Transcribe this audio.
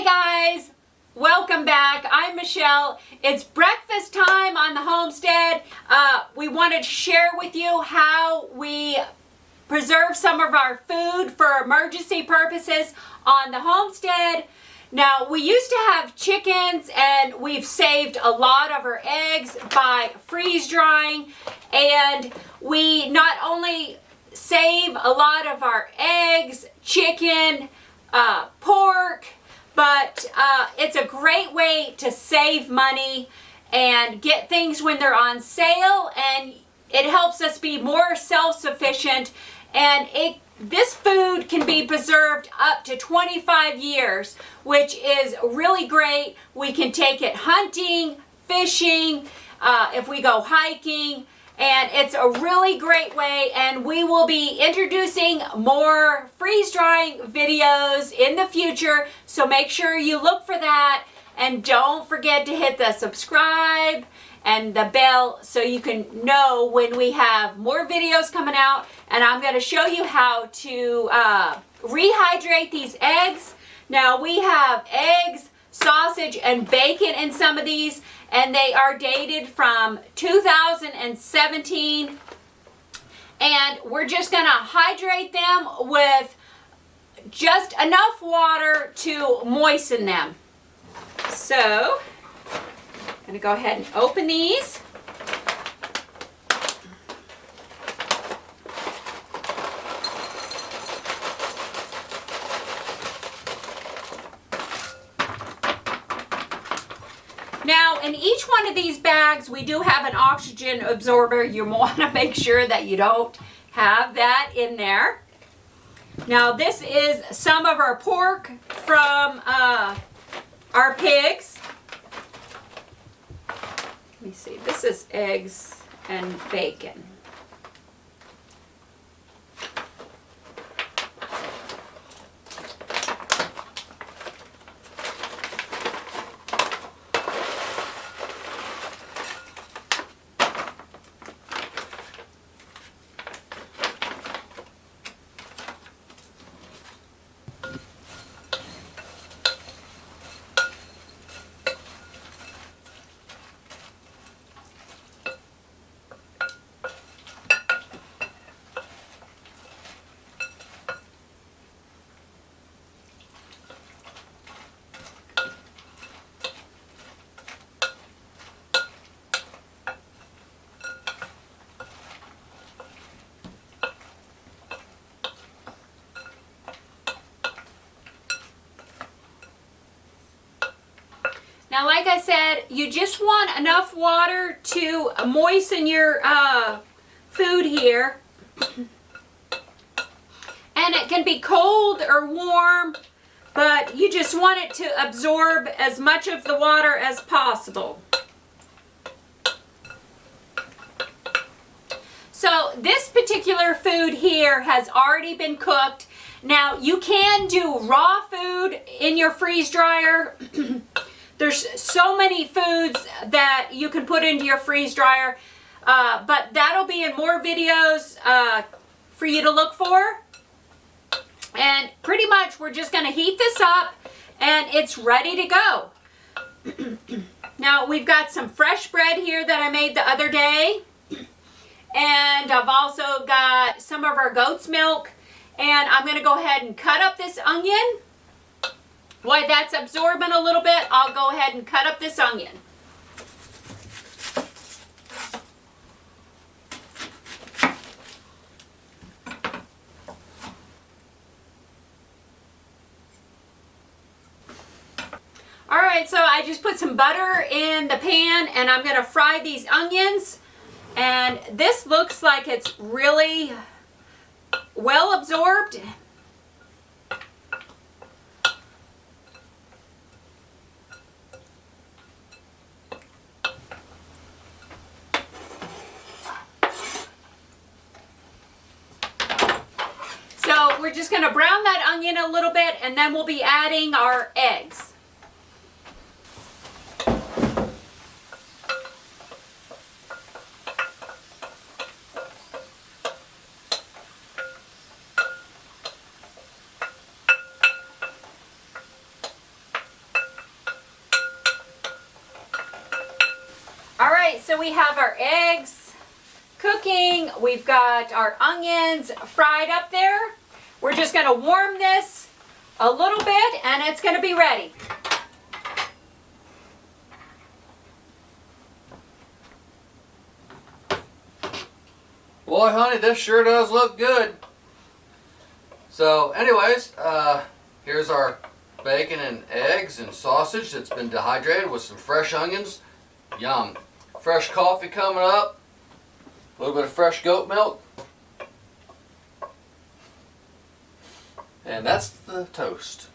guys, welcome back. I'm Michelle. It's breakfast time on the homestead. We wanted to share with you how we preserve some of our food for emergency purposes on the homestead. Now, we used to have chickens and we've saved a lot of our eggs by freeze drying, and we not only save a lot of our eggs, chicken, pork, but it's a great way to save money and get things when they're on sale, and it helps us be more self-sufficient, and this food can be preserved up to 25 years, which is really great. We can take it hunting, fishing, if we go hiking, and it's a really great way, and we will be introducing more freeze drying videos in the future, so make sure you look for that, and don't forget to hit the subscribe and the bell so you can know when we have more videos coming out. And I'm going to show you how to rehydrate these eggs. Now, we have eggs, sausage, and bacon in some of these, and they are dated from 2017, and we're just going to hydrate them with just enough water to moisten them. So I'm going to go ahead and open these. Now, in each one of these bags, we do have an oxygen absorber. You want to make sure that you don't have that in there. Now, this is some of our pork from our pigs. Let me see. This is eggs and bacon. Now, like I said, you just want enough water to moisten your food here. And it can be cold or warm, but you just want it to absorb as much of the water as possible. So this particular food here has already been cooked. Now, you can do raw food in your freeze dryer. There's so many foods that you can put into your freeze dryer, but that'll be in more videos for you to look for. And pretty much we're just going to heat this up and it's ready to go. Now, we've got some fresh bread here that I made the other day, and I've also got some of our goat's milk, and I'm going to go ahead and cut up this onion. While that's absorbing a little bit, I'll go ahead and cut up this onion. Alright, so I just put some butter in the pan, and I'm going to fry these onions. And this looks like it's really well absorbed. So we're just going to brown that onion a little bit, and then we'll be adding our eggs. so we have our eggs cooking. We've got our onions fried up there. We're just going to warm this a little bit and it's going to be ready. Boy, honey, this sure does look good. So, anyways, here's our bacon and eggs and sausage that's been dehydrated with some fresh onions. Yum. Fresh coffee coming up. A little bit of fresh goat milk. And that's the toast.